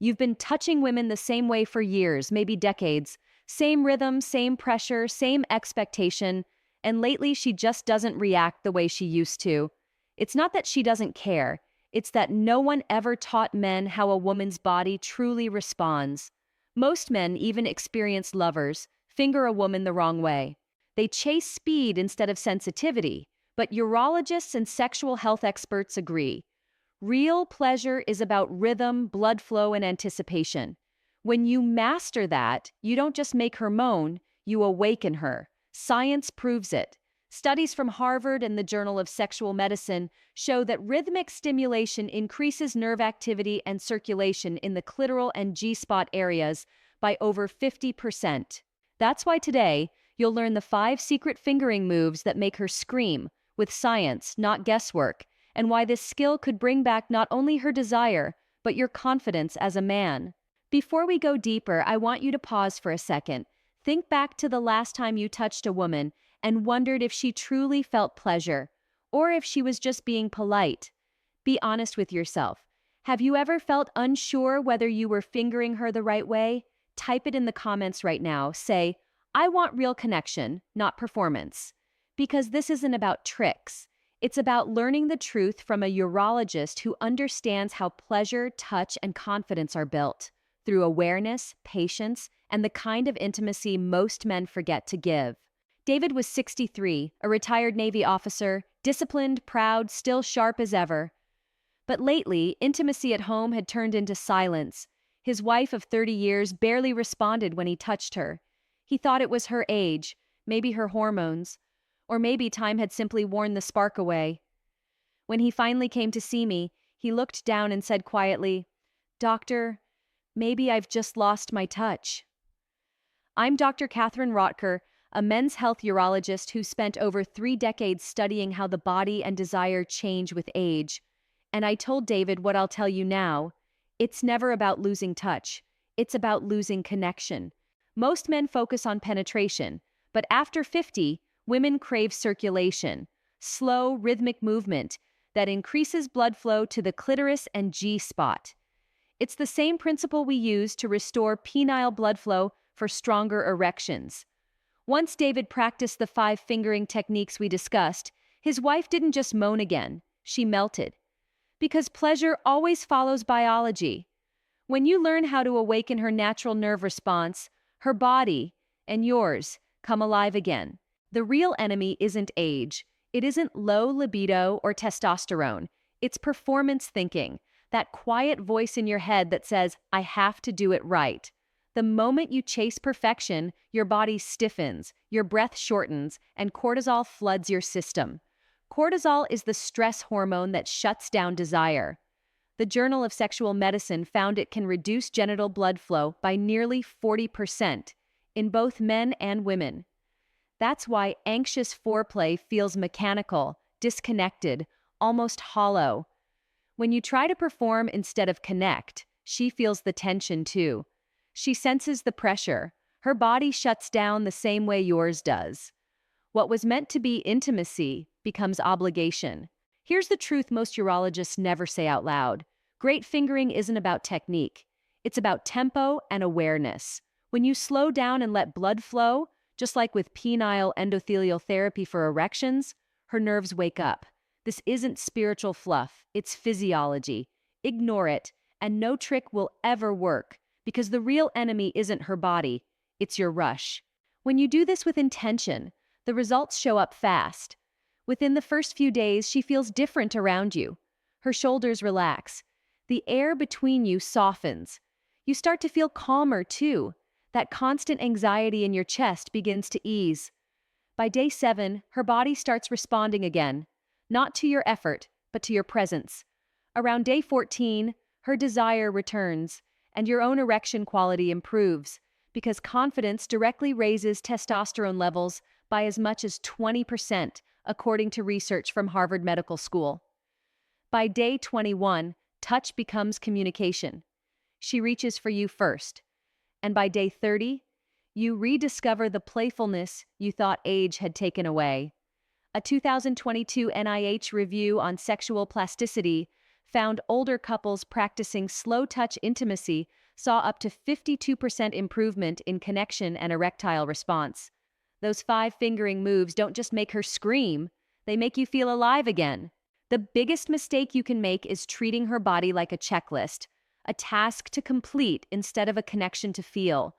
You've been touching women the same way for years, maybe decades. Same rhythm, same pressure, same expectation, and lately she just doesn't react the way she used to. It's not that she doesn't care, it's that no one ever taught men how a woman's body truly responds. Most men, even experienced lovers, finger a woman the wrong way. They chase speed instead of sensitivity, but urologists and sexual health experts agree. Real pleasure is about rhythm, blood flow, and anticipation. When you master that, you don't just make her moan, you awaken her. Science proves it. Studies from Harvard and the Journal of Sexual Medicine show that rhythmic stimulation increases nerve activity and circulation in the clitoral and G-spot areas by over 50%. That's why today, you'll learn the 5 secret fingering moves that make her scream, with science, not guesswork, and why this skill could bring back not only her desire, but your confidence as a man. Before we go deeper, I want you to pause for a second. Think back to the last time you touched a woman and wondered if she truly felt pleasure, or if she was just being polite. Be honest with yourself. Have you ever felt unsure whether you were fingering her the right way? Type it in the comments right now. Say, I want real connection, not performance. Because this isn't about tricks. It's about learning the truth from a urologist who understands how pleasure, touch, and confidence are built through awareness, patience, and the kind of intimacy most men forget to give. David was 63, a retired Navy officer, disciplined, proud, still sharp as ever. But lately, intimacy at home had turned into silence. His wife of 30 years barely responded when he touched her. He thought it was her age, maybe her hormones, or maybe time had simply worn the spark away. When he finally came to see me, he looked down and said quietly, "Doctor, maybe I've just lost my touch." I'm Dr. Catherine Rotker, a men's health urologist who spent over 3 decades studying how the body and desire change with age. And I told David what I'll tell you now. It's never about losing touch. It's about losing connection. Most men focus on penetration, but after 50, women crave circulation, slow, rhythmic movement that increases blood flow to the clitoris and G-spot. It's the same principle we use to restore penile blood flow for stronger erections. Once David practiced the 5 fingering techniques we discussed, his wife didn't just moan again, she melted. Because pleasure always follows biology. When you learn how to awaken her natural nerve response, her body, and yours, come alive again. The real enemy isn't age. It isn't low libido or testosterone. It's performance thinking, that quiet voice in your head that says, I have to do it right. The moment you chase perfection, your body stiffens, your breath shortens, and cortisol floods your system. Cortisol is the stress hormone that shuts down desire. The Journal of Sexual Medicine found it can reduce genital blood flow by nearly 40% in both men and women. That's why anxious foreplay feels mechanical, disconnected, almost hollow. When you try to perform instead of connect, she feels the tension too. She senses the pressure. Her body shuts down the same way yours does. What was meant to be intimacy becomes obligation. Here's the truth most urologists never say out loud. Great fingering isn't about technique. It's about tempo and awareness. When you slow down and let blood flow, just like with penile endothelial therapy for erections, her nerves wake up. This isn't spiritual fluff, it's physiology. Ignore it, and no trick will ever work, because the real enemy isn't her body, it's your rush. When you do this with intention, the results show up fast. Within the first few days, she feels different around you. Her shoulders relax. The air between you softens. You start to feel calmer too. That constant anxiety in your chest begins to ease. By day 7, her body starts responding again, not to your effort, but to your presence. Around day 14, her desire returns, and your own erection quality improves, because confidence directly raises testosterone levels by as much as 20%, according to research from Harvard Medical School. By day 21, touch becomes communication. She reaches for you first. And by day 30, you rediscover the playfulness you thought age had taken away. A 2022 NIH review on sexual plasticity found older couples practicing slow-touch intimacy saw up to 52% improvement in connection and erectile response. Those 5 fingering moves don't just make her scream, they make you feel alive again. The biggest mistake you can make is treating her body like a checklist, a task to complete instead of a connection to feel.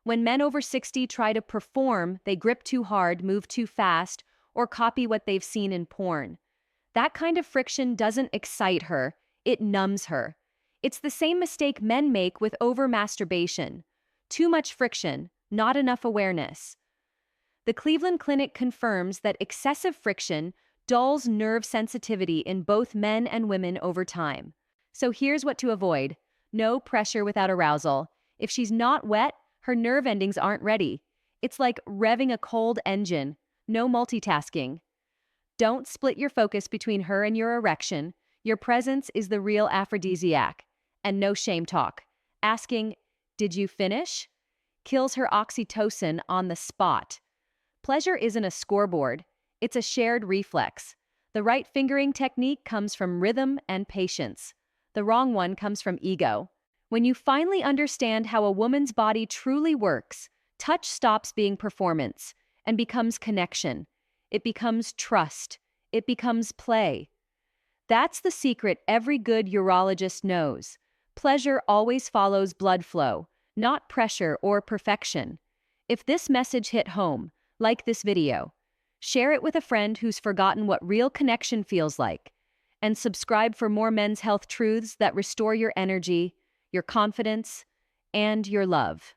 When men over 60 try to perform, they grip too hard, move too fast, or copy what they've seen in porn. That kind of friction doesn't excite her, it numbs her. It's the same mistake men make with over-masturbation. Too much friction, not enough awareness. The Cleveland Clinic confirms that excessive friction dulls nerve sensitivity in both men and women over time. So here's what to avoid. No pressure without arousal. If she's not wet, her nerve endings aren't ready. It's like revving a cold engine. No multitasking. Don't split your focus between her and your erection. Your presence is the real aphrodisiac. And no shame talk. Asking, "Did you finish?" kills her oxytocin on the spot. Pleasure isn't a scoreboard. It's a shared reflex. The right fingering technique comes from rhythm and patience. The wrong one comes from ego. When you finally understand how a woman's body truly works, touch stops being performance and becomes connection. It becomes trust. It becomes play. That's the secret every good urologist knows. Pleasure always follows blood flow, not pressure or perfection. If this message hit home, like this video, share it with a friend who's forgotten what real connection feels like, and subscribe for more men's health truths that restore your energy, your confidence, and your love.